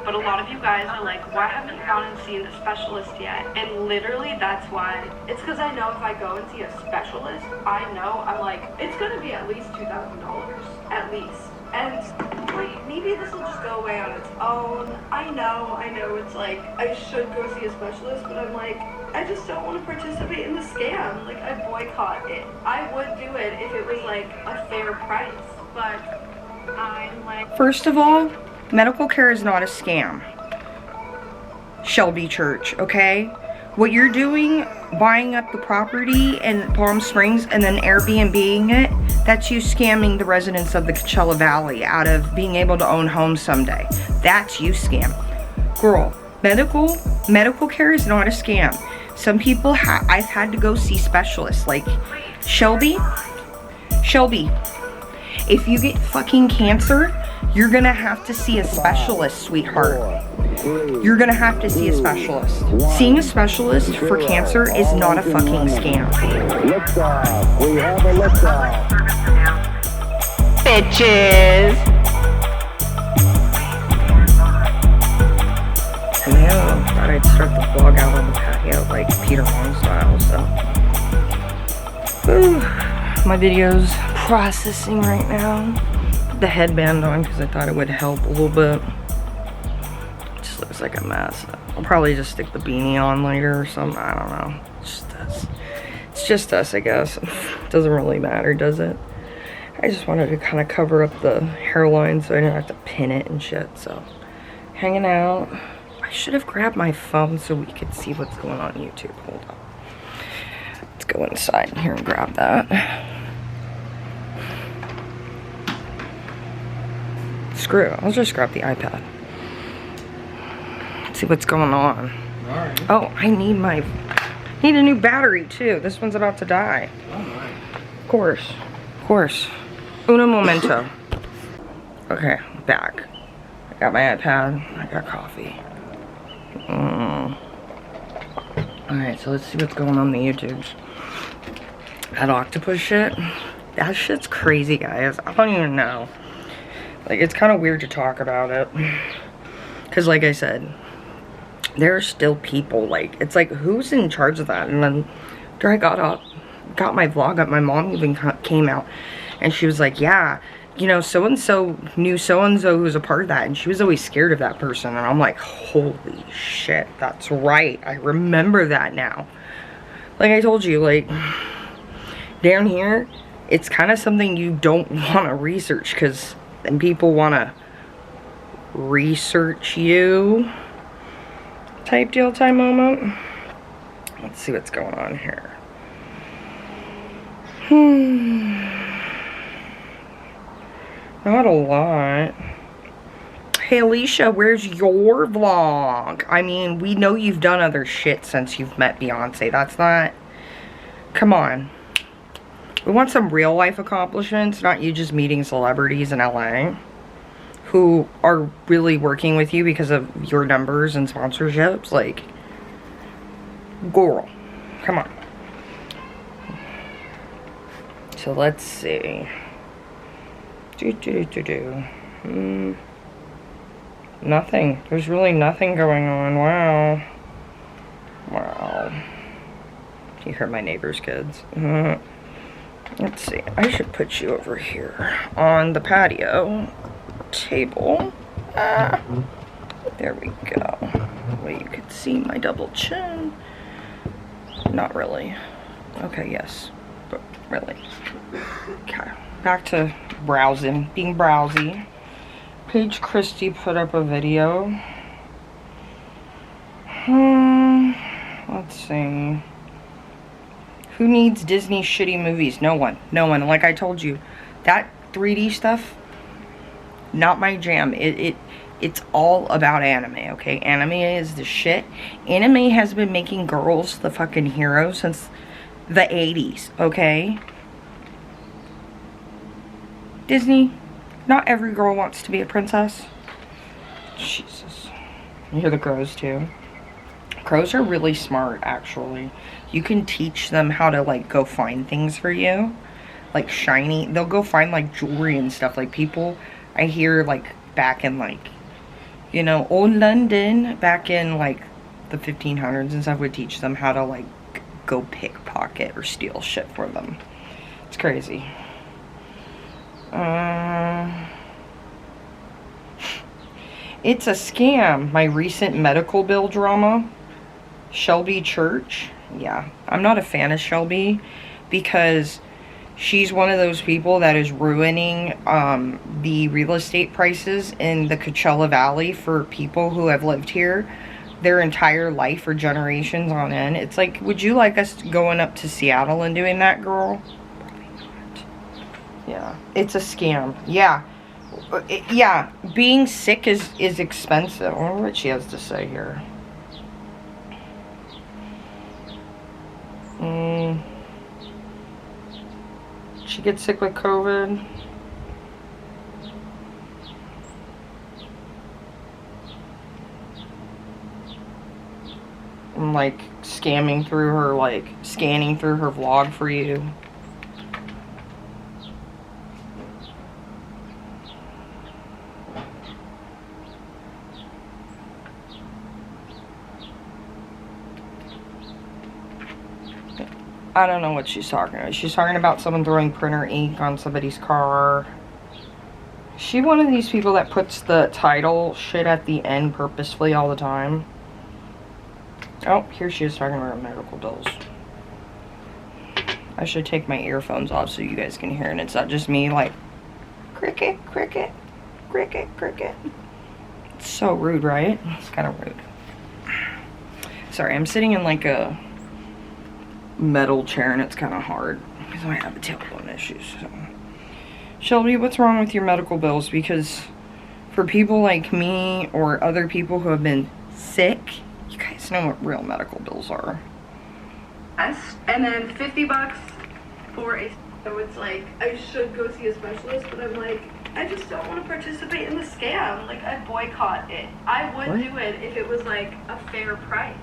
but a lot of you guys are like, why haven't you gone and seen a specialist yet? And literally that's why. It's because I know if I go and see a specialist, I know I'm like, it's gonna be at least $2,000, at least. And like, maybe this will just go away on its own. I know it's like, I should go see a specialist, but I'm like, I just don't want to participate in the scam. Like, I boycott it. I would do it if it was like a fair price, but I'm like... First of all, medical care is not a scam. Shelby Church, okay? What you're doing, buying up the property in Palm Springs and then Airbnb-ing it, that's you scamming the residents of the Coachella Valley out of being able to own homes someday. That's you scam. Girl, medical care is not a scam. Some people, I've had to go see specialists. Like, Shelby, if you get fucking cancer, you're gonna have to see a specialist, sweetheart. You're gonna have to see a specialist. Seeing a specialist for cancer is not a fucking scam. Liftoff. We have a liftoff. Bitches. I know. Thought I'd start the vlog out on the patio like Peter Long style, so. Ooh, my video's processing right now. Put the headband on because I thought it would help a little bit. It just looks like a mess. I'll probably just stick the beanie on later or something. I don't know. It's just us. It's just us, I guess. It doesn't really matter, does it? I just wanted to kind of cover up the hairline so I didn't have to pin it and shit. So, hanging out. I should have grabbed my phone so we could see what's going on YouTube. Hold on. Let's go inside here and grab that. Screw it. I'll just grab the iPad. See what's going on. Alright. Oh, I need a new battery too. This one's about to die. Oh my. Of course. Of course. Uno momento. Okay, back. I got my iPad. I got coffee. Alright, so let's see what's going on the YouTubes. That octopus shit. That shit's crazy, guys. I don't even know. Like, it's kind of weird to talk about it. Because, like I said, there are still people, like, it's like, who's in charge of that? And then, after I got my vlog up, my mom even came out. And she was like, yeah, you know, so-and-so knew so-and-so who was a part of that. And she was always scared of that person. And I'm like, holy shit, that's right. I remember that now. Like I told you, like, down here, it's kind of something you don't want to research. Because then people want to research you. Type deal, time moment. Let's see what's going on here. Not a lot. Hey Alicia, where's your vlog? I mean, we know you've done other shit since you've met Beyonce. That's not... Come on. We want some real life accomplishments, not you just meeting celebrities in LA who are really working with you because of your numbers and sponsorships. Like, girl, come on. So let's see. Nothing. There's really nothing going on. Wow. Wow. You heard my neighbor's kids. Let's see. I should put you over here on the patio table. There we go. Well, you could see my double chin. Not really. Okay, yes. But really. Okay. Back to browsing. Being browsy. Paige Christie put up a video. Let's see. Who needs Disney shitty movies? No one. No one. Like I told you, that 3D stuff, not my jam. It's all about anime, okay? Anime is the shit. Anime has been making girls the fucking heroes since the 80s, okay? Disney, not every girl wants to be a princess. Jesus. You hear the crows too? Crows are really smart, actually. You can teach them how to, like, go find things for you. Like, shiny. They'll go find, like, jewelry and stuff. Like, people, I hear, like, back in, like, You know, old London, back in like the 1500s and stuff, would teach them how to like go pickpocket or steal shit for them. It's crazy. It's a scam. My recent medical bill drama. Shelby Church. Yeah, I'm not a fan of Shelby because she's one of those people that is ruining the real estate prices in the Coachella Valley for people who have lived here their entire life or generations on end. It's like, would you like us going up to Seattle and doing that, girl? Probably not. Yeah, it's a scam. Yeah. Yeah, being sick is expensive. I wonder what she has to say here. She gets sick with COVID. I'm like scanning through her vlog for you. I don't know what she's talking about. She's talking about someone throwing printer ink on somebody's car. Is she one of these people that puts the title shit at the end purposefully all the time? Oh, here she is talking about her medical bills. I should take my earphones off so you guys can hear, and it's not just me like, cricket, cricket, cricket, cricket. It's so rude, right? It's kind of rude. Sorry, I'm sitting in like a metal chair and it's kind of hard because I have tailbone issues. So. Shelby, what's wrong with your medical bills? Because for people like me or other people who have been sick, you guys know what real medical bills are. And then $50 for a, so it's like, I should go see a specialist, but I'm like, I just don't want to participate in the scam. Like, I boycott it. I would do it if it was like a fair price.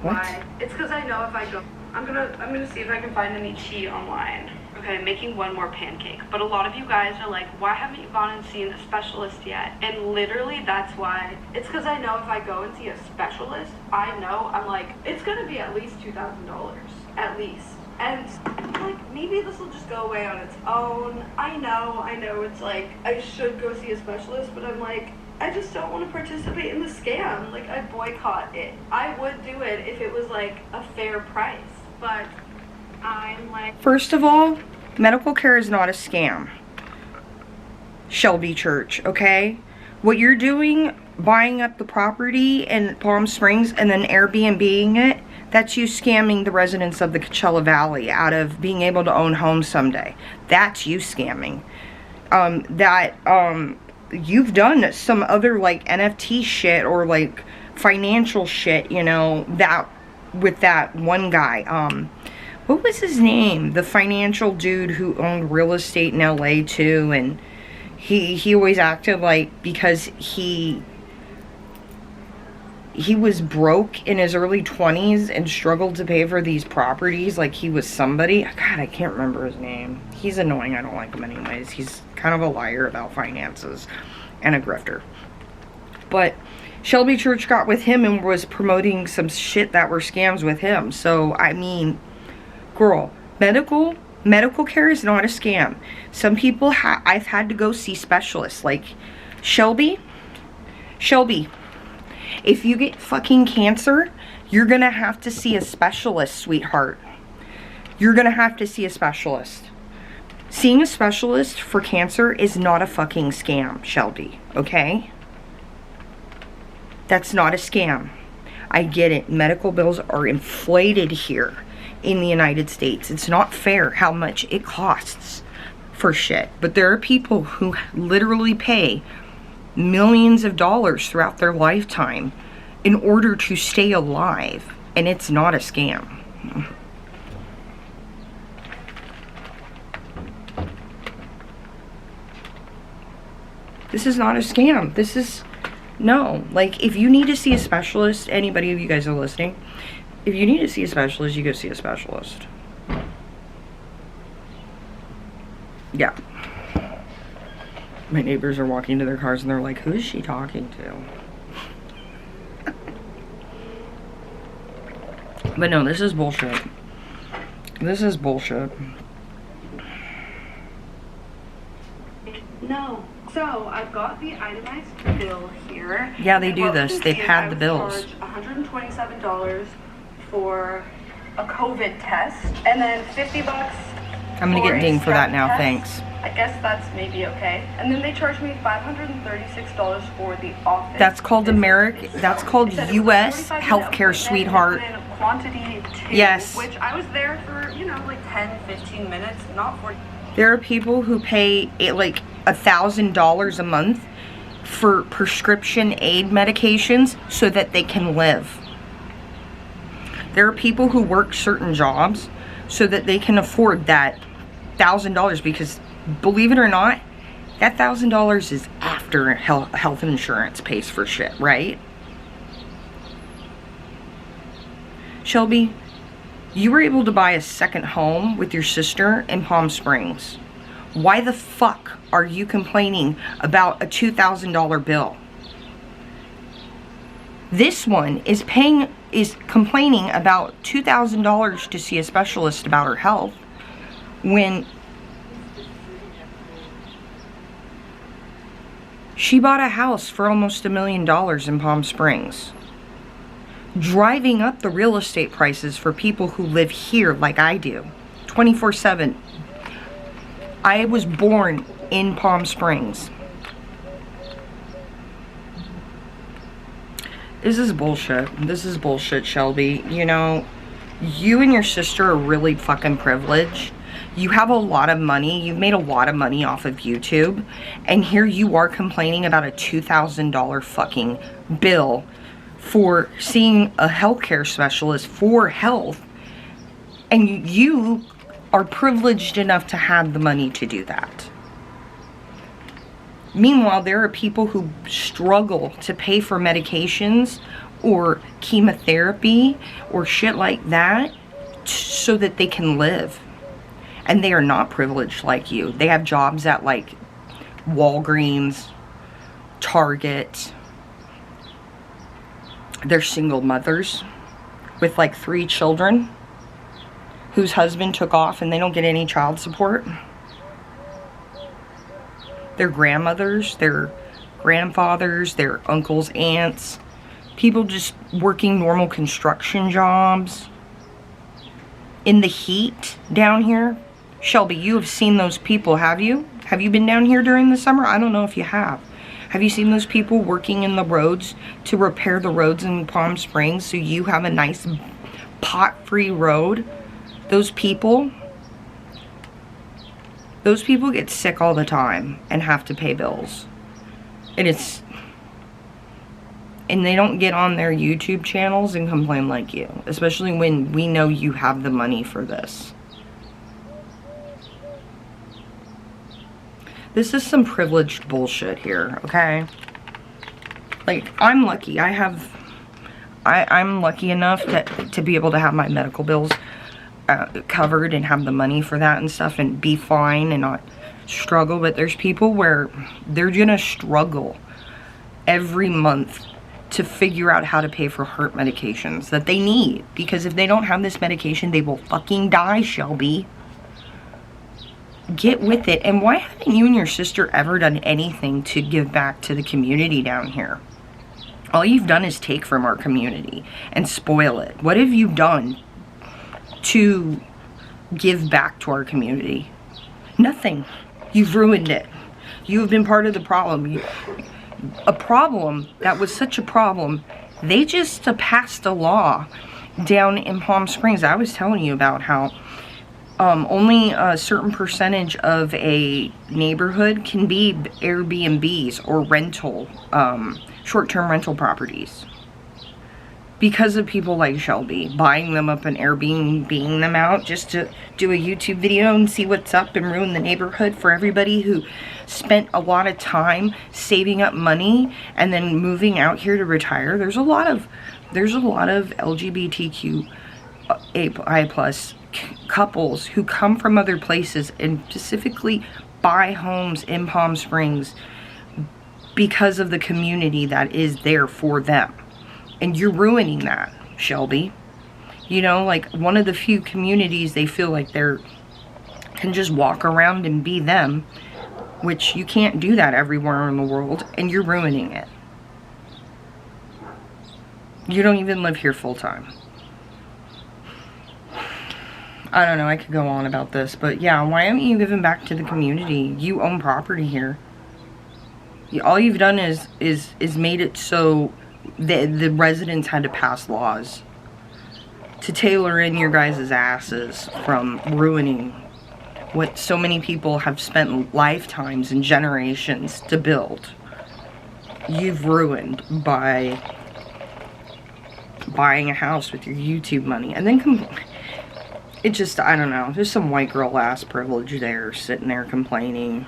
What? Why? It's because I know if I go, I'm gonna see if I can find any tea online. Okay, I'm making one more pancake. But a lot of you guys are like, why haven't you gone and seen a specialist yet? And literally that's why. It's because I know if I go and see a specialist, I know I'm like, it's gonna be at least $2,000. At least. And I'm like, maybe this will just go away on its own. I know it's like, I should go see a specialist, but I'm like, I just don't want to participate in the scam. Like, I boycott it. I would do it if it was like a fair price. But I'm like... First of all, medical care is not a scam. Shelby Church, okay? What you're doing, buying up the property in Palm Springs and then Airbnb-ing it, that's you scamming the residents of the Coachella Valley out of being able to own homes someday. That's you scamming. You've done some other like NFT shit or like financial shit, you know, that with that one guy. What was his name? The financial dude who owned real estate in LA too, and he always acted like because he was broke in his early 20s and struggled to pay for these properties like he was somebody. God, I can't remember his name. He's annoying. I don't like him anyways. He's kind of a liar about finances and a grifter. But Shelby Church got with him and was promoting some shit that were scams with him. So, I mean, girl, medical care is not a scam. Some people, I've had to go see specialists. Like, Shelby, if you get fucking cancer, you're gonna have to see a specialist, sweetheart. You're gonna have to see a specialist. Seeing a specialist for cancer is not a fucking scam, Shelby, okay? That's not a scam. I get it. Medical bills are inflated here in the United States. It's not fair how much it costs for shit. But there are people who literally pay millions of dollars throughout their lifetime in order to stay alive, and it's not a scam. This is not a scam. This is, no. Like, if you need to see a specialist, anybody of you guys are listening, if you need to see a specialist, you go see a specialist. Yeah. My neighbors are walking to their cars and they're like, who is she talking to? But no, this is bullshit. This is bullshit. No. So I've got the itemized bill here. Yeah, they do Well, this. They pad the bills. $127 for a COVID test, and then $50. I'm gonna for get a dinged for that strep now, test. thanks. I guess that's maybe okay. And then they charged me $536 for the office. That's called that's called It said it was US 45-minute healthcare, appointment, sweetheart. and then quantity 2, Yes. which I was there for, you know, like 10-15 minutes, not 40. There are people who pay like $1,000 a month for prescription aid medications so that they can live. There are people who work certain jobs so that they can afford that $1,000, because believe it or not, that $1,000 is after health insurance pays for shit, right? Shelby, you were able to buy a second home with your sister in Palm Springs. Why the fuck are you complaining about a $2,000 bill? This one is complaining about $2,000 to see a specialist about her health, when she bought a house for almost $1 million in Palm Springs, driving up the real estate prices for people who live here like I do, 24/7. I was born in Palm Springs. This is bullshit. This is bullshit, Shelby. You know, you and your sister are really fucking privileged. You have a lot of money. You've made a lot of money off of YouTube. And here you are complaining about a $2,000 fucking bill for seeing a healthcare specialist for health. And you are privileged enough to have the money to do that. Meanwhile, there are people who struggle to pay for medications or chemotherapy or shit like that so that they can live. And they are not privileged like you. They have jobs at like Walgreens, Target. They're single mothers with like 3 children whose husband took off and they don't get any child support. Their grandmothers, their grandfathers, their uncles, aunts, people just working normal construction jobs in the heat down here. Shelby, you have seen those people, have you? Have you been down here during the summer? I don't know if you have. Have you seen those people working in the roads to repair the roads in Palm Springs so you have a nice pot-free road? Those people get sick all the time and have to pay bills. And they don't get on their YouTube channels and complain like you, especially when we know you have the money for this. This is some privileged bullshit here, okay? Like, I'm lucky. I'm lucky enough to be able to have my medical bills covered and have the money for that and stuff and be fine and not struggle. But there's people where they're gonna struggle every month to figure out how to pay for heart medications that they need, because if they don't have this medication, they will fucking die, Shelby. Get with it. And why haven't you and your sister ever done anything to give back to the community down here? All you've done is take from our community and spoil it. What have you done to give back to our community? Nothing. You've ruined it. You've been part of the problem. A problem that was such a problem, they just passed a law down in Palm Springs. I was telling you about how only a certain percentage of a neighborhood can be Airbnbs or rental, short-term rental properties. Because of people like Shelby buying them up and Airbnb-ing them out just to do a YouTube video and see what's up and ruin the neighborhood for everybody who spent a lot of time saving up money and then moving out here to retire. There's a lot of LGBTQI+ couples who come from other places and specifically buy homes in Palm Springs because of the community that is there for them. And you're ruining that, Shelby. You know, like one of the few communities they feel like they're can just walk around and be them, which you can't do that everywhere in the world, and you're ruining it. You don't even live here full time. I don't know, I could go on about this, but yeah, why aren't you giving back to the community? You own property here. All you've done is made it so the residents had to pass laws to tailor in your guys' asses from ruining what so many people have spent lifetimes and generations to build. You've ruined by buying a house with your YouTube money. And then it just, I don't know, there's some white girl ass privilege there, sitting there complaining.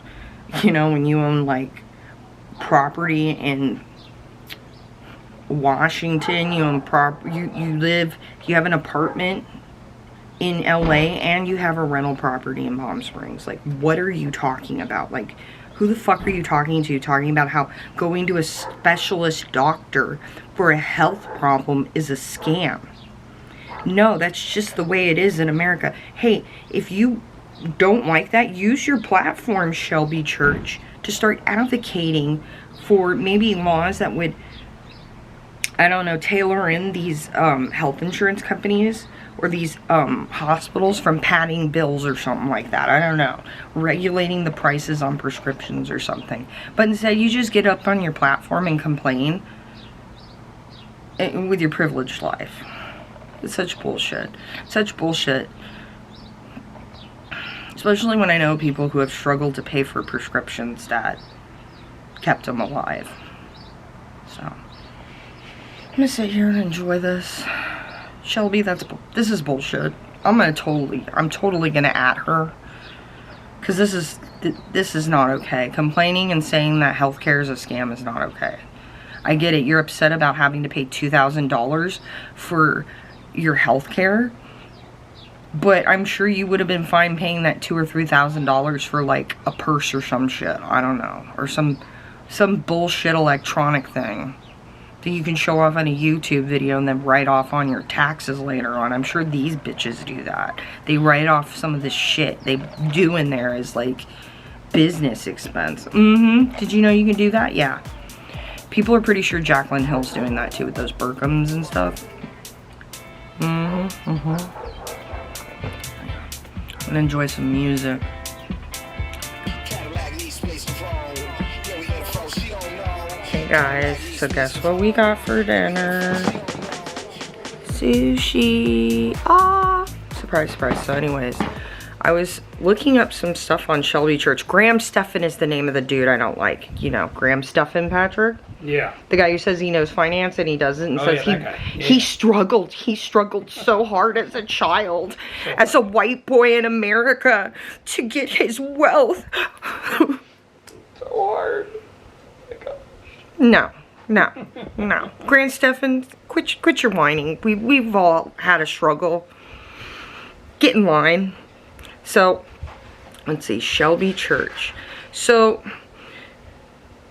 You know, when you own like property in Washington, you own you have an apartment in LA and you have a rental property in Palm Springs. Like, what are you talking about? Like, who the fuck are you talking to? Talking about how going to a specialist doctor for a health problem is a scam. No, that's just the way it is in America. Hey, if you don't like that, use your platform, Shelby Church, to start advocating for maybe laws that would, I don't know, tailor in these health insurance companies or these hospitals from padding bills or something like that. I don't know. Regulating the prices on prescriptions or something. But instead, you just get up on your platform and complain with your privileged life. It's such bullshit. Such bullshit. Especially when I know people who have struggled to pay for prescriptions that kept them alive. So, I'm gonna sit here and enjoy this. Shelby, this is bullshit. I'm totally gonna at her. Cause this is not okay. Complaining and saying that healthcare is a scam is not okay. I get it, you're upset about having to pay $2,000 for your healthcare. But I'm sure you would have been fine paying that $2,000 or $3,000 for like a purse or some shit. I don't know. Or some bullshit electronic thing that you can show off on a YouTube video and then write off on your taxes later on. I'm sure these bitches do that. They write off some of the shit they do in there as like business expense. Did you know you can do that? Yeah. People are pretty sure Jaclyn Hill's doing that too with those Burkhams and stuff. And enjoy some music. Hey guys, so guess what we got for dinner? Sushi. Surprise, surprise. So anyways, I was looking up some stuff on Shelby Church. Graham Stephan is the name of the dude I don't like. You know, Graham Stephan, Patrick? Yeah. The guy who says he knows finance and he doesn't, and says he struggled so hard as a child, as a white boy in America, to get his wealth. So hard. No. Graham Stephan, quit your whining. We've all had a struggle. Get in line. So, let's see, Shelby Church. So,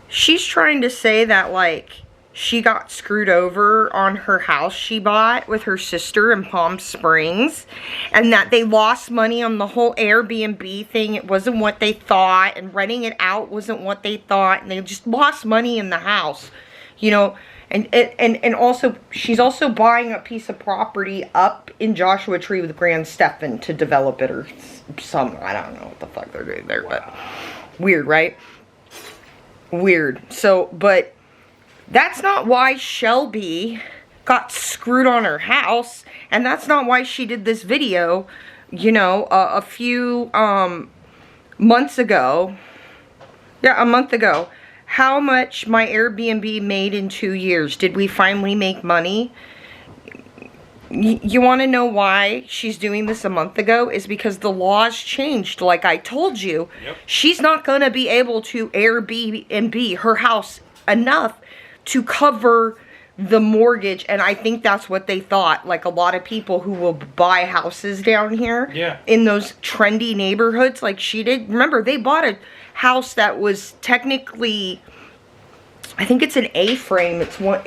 she's trying to say that, like, she got screwed over on her house she bought with her sister in Palm Springs, and that they lost money on the whole Airbnb thing. It wasn't what they thought, and renting it out wasn't what they thought, and they just lost money in the house, you know. And also, she's also buying a piece of property up in Joshua Tree with Graham Stephan to develop it or some, I don't know what the fuck they're doing there, but weird, right? Weird. So, but that's not why Shelby got screwed on her house, and that's not why she did this video, you know, a few months ago. Yeah, a month ago. How much my Airbnb made in 2 years. Did we finally make money? You want to know why she's doing this a month ago? Is because the laws changed, like I told you. Yep. She's not going to be able to Airbnb her house enough to cover the mortgage, and I think that's what they thought. Like a lot of people who will buy houses down here, yeah, in those trendy neighborhoods like she did. Remember, they bought a house that was technically, I think it's an A-frame. It's one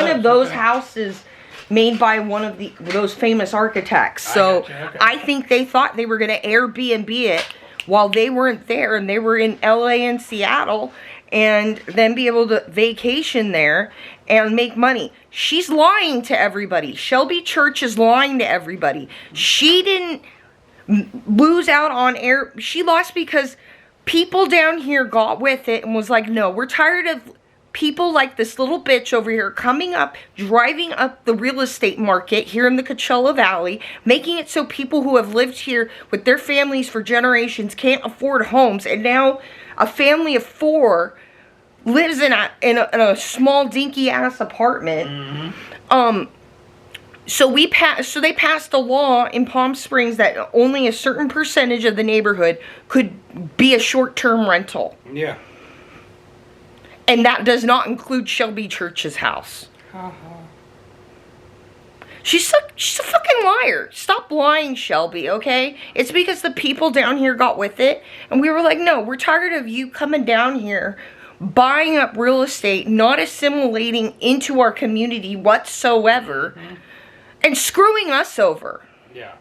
of those houses made by one of those famous architects. So Gotcha, okay. I think they thought they were going to Airbnb it while they weren't there, and they were in LA and Seattle, and then be able to vacation there and make money. She's lying to everybody. Shelby Church is lying to everybody. She didn't lose out on air. She lost because people down here got with it and was like, no, we're tired of people like this little bitch over here coming up, driving up the real estate market here in the Coachella Valley, making it so people who have lived here with their families for generations can't afford homes, and now a family of 4 lives in a small dinky ass apartment. So they passed a law in Palm Springs that only a certain percentage of the neighborhood could be a short-term rental. Yeah. And that does not include Shelby Church's house. She's a fucking liar. Stop lying, Shelby, okay? It's because the people down here got with it, and we were like, no, we're tired of you coming down here, buying up real estate, not assimilating into our community whatsoever, and screwing us over. Yeah.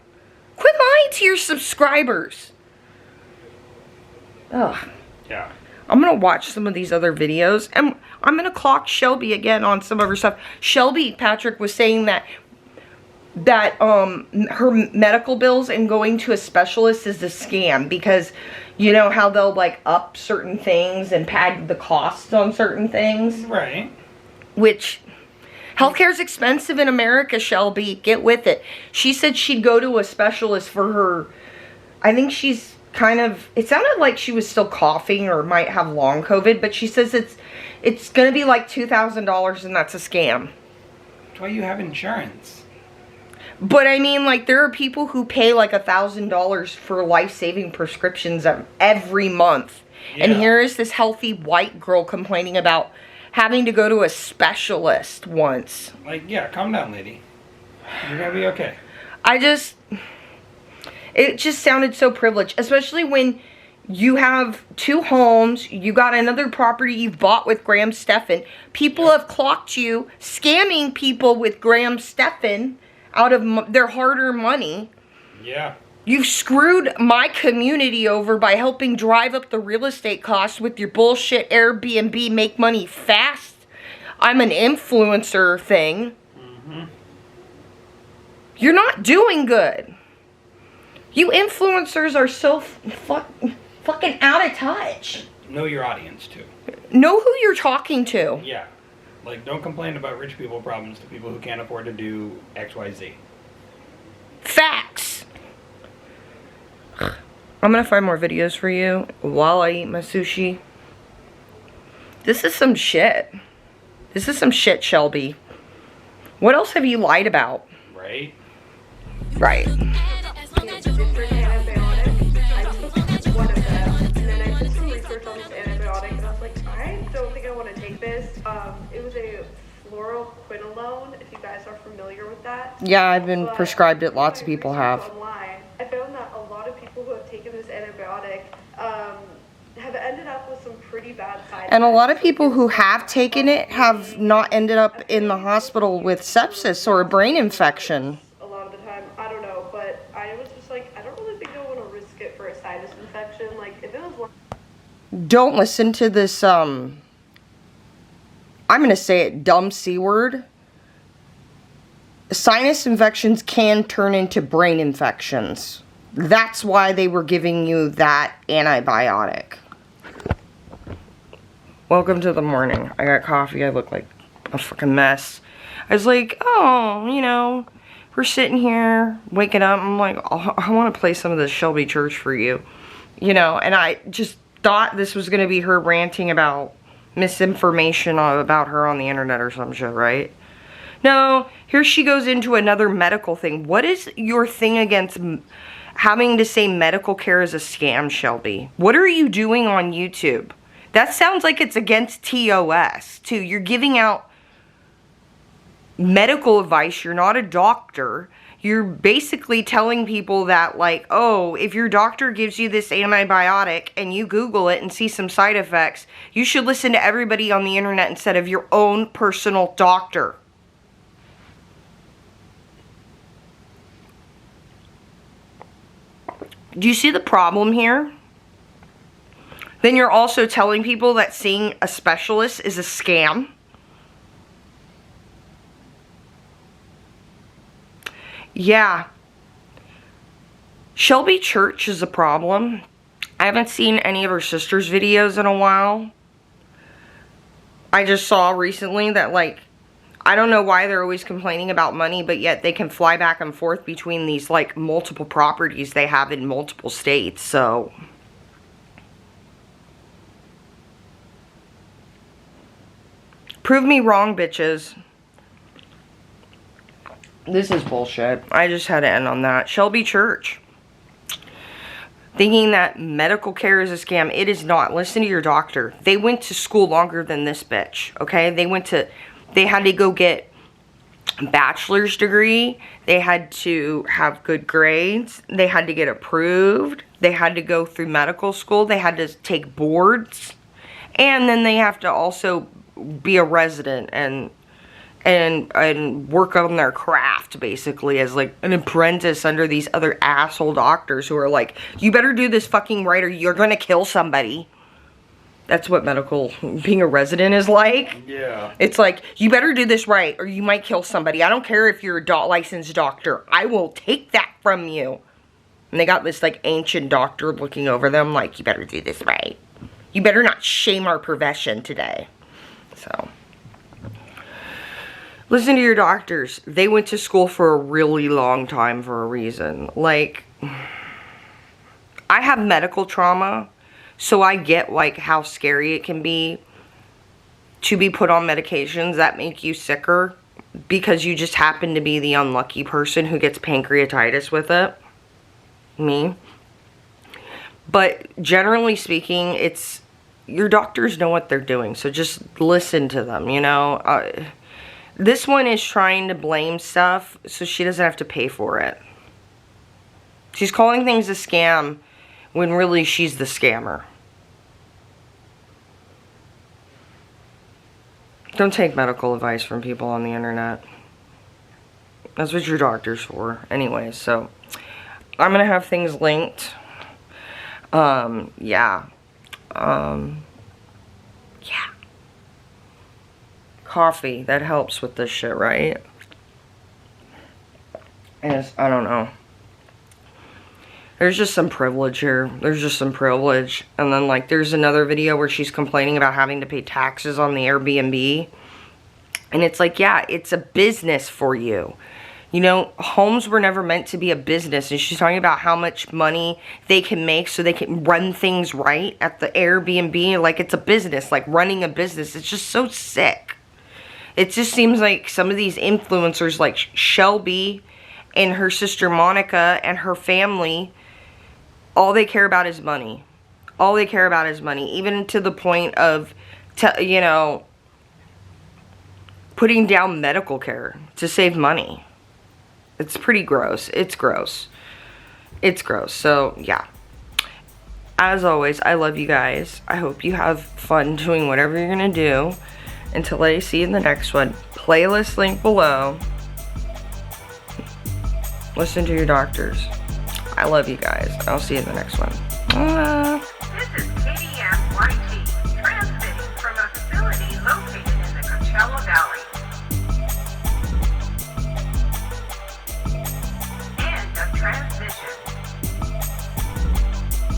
Quit lying to your subscribers. Ugh. Yeah. I'm going to watch some of these other videos, and I'm going to clock Shelby again on some of her stuff. Shelby, Patrick, was saying that her medical bills and going to a specialist is a scam, because you know how they'll like up certain things and pad the costs on certain things? Right. Which, healthcare is expensive in America, Shelby. Get with it. She said she'd go to a specialist for her, I think she's kind of, it sounded like she was still coughing or might have long COVID, but she says it's going to be like $2,000, and that's a scam. That's why you have insurance. But I mean, like, there are people who pay like $1,000 for life-saving prescriptions every month. Yeah. And here is this healthy white girl complaining about having to go to a specialist once. Like, yeah, calm down, lady. You're gonna be okay. It just sounded so privileged, especially when you have 2 homes, you got another property you've bought with Graham Stephan. People have clocked you scamming people with Graham Stephan out of their hard-earned money. Yeah. You've screwed my community over by helping drive up the real estate costs with your bullshit Airbnb make money fast. I'm an influencer thing. You're not doing good. You influencers are so fucking out of touch. Know your audience, too. Know who you're talking to. Yeah. Like, don't complain about rich people problems to people who can't afford to do XYZ. Facts. I'm gonna find more videos for you while I eat my sushi. This is some shit. This is some shit, Shelby. What else have you lied about? Right? Right. It was a fluoroquinolone, if you guys are familiar with that. Yeah, I've been prescribed it. Lots of people have. Online, I found that a lot of people who have taken this antibiotic have ended up with some pretty bad side effects. And a lot of people who have taken it have not ended up in the hospital with sepsis or a brain infection. A lot of the time, I don't know, but I was just like, I don't really think I want to risk it for a sinus infection. Like, if it was... Don't listen to this, I'm going to say it, dumb C word. Sinus infections can turn into brain infections. That's why they were giving you that antibiotic. Welcome to the morning. I got coffee. I look like a fucking mess. I was like, oh, you know, we're sitting here, waking up. I'm like, oh, I want to play some of this Shelby Church for you. You know, and I just thought this was going to be her ranting about misinformation about her on the internet or some shit, right? No, here she goes into another medical thing. What is your thing against having to say medical care is a scam, Shelby? What are you doing on YouTube? That sounds like it's against TOS, too. You're giving out medical advice. You're not a doctor. You're basically telling people that, like, oh, if your doctor gives you this antibiotic and you Google it and see some side effects, you should listen to everybody on the internet instead of your own personal doctor. Do you see the problem here? Then you're also telling people that seeing a specialist is a scam. Yeah. Shelby Church is a problem. I haven't seen any of her sister's videos in a while. I just saw recently that, like, I don't know why they're always complaining about money, but yet they can fly back and forth between these, like, multiple properties they have in multiple states, so. Prove me wrong, bitches. This is bullshit. I just had to end on that. Shelby Church. Thinking that medical care is a scam. It is not. Listen to your doctor. They went to school longer than this bitch, okay? They had to go get a bachelor's degree. They had to have good grades. They had to get approved. They had to go through medical school. They had to take boards. And then they have to also be a resident and work on their craft, basically, as like an apprentice under these other asshole doctors who are like, you better do this fucking right or you're gonna kill somebody. That's what being a resident is like. Yeah. It's like, you better do this right or you might kill somebody. I don't care if you're a licensed doctor. I will take that from you. And they got this like ancient doctor looking over them like, you better do this right. You better not shame our profession today. So, listen to your doctors. They went to school for a really long time for a reason. Like, I have medical trauma, so I get, like, how scary it can be to be put on medications that make you sicker because you just happen to be the unlucky person who gets pancreatitis with it. Me. But generally speaking, your doctors know what they're doing, so just listen to them, you know. This one is trying to blame stuff so she doesn't have to pay for it. She's calling things a scam when really she's the scammer. Don't take medical advice from people on the internet. That's what your doctor's for. Anyway, so I'm going to have things linked. Yeah. Yeah. Coffee, that helps with this shit, right? And I don't know. There's just some privilege here. There's just some privilege. And then, like, there's another video where she's complaining about having to pay taxes on the Airbnb. And it's like, yeah, it's a business for you. You know, homes were never meant to be a business. And she's talking about how much money they can make so they can run things right at the Airbnb. Like, it's a business, like running a business. It's just so sick. It just seems like some of these influencers, like Shelby and her sister Monica and her family, all they care about is money. All they care about is money. Even to the point of, you know, putting down medical care to save money. It's pretty gross. It's gross. It's gross. So, yeah. As always, I love you guys. I hope you have fun doing whatever you're going to do. Until I see you in the next one. Playlist link below. Listen to your doctors. I love you guys. I'll see you in the next one.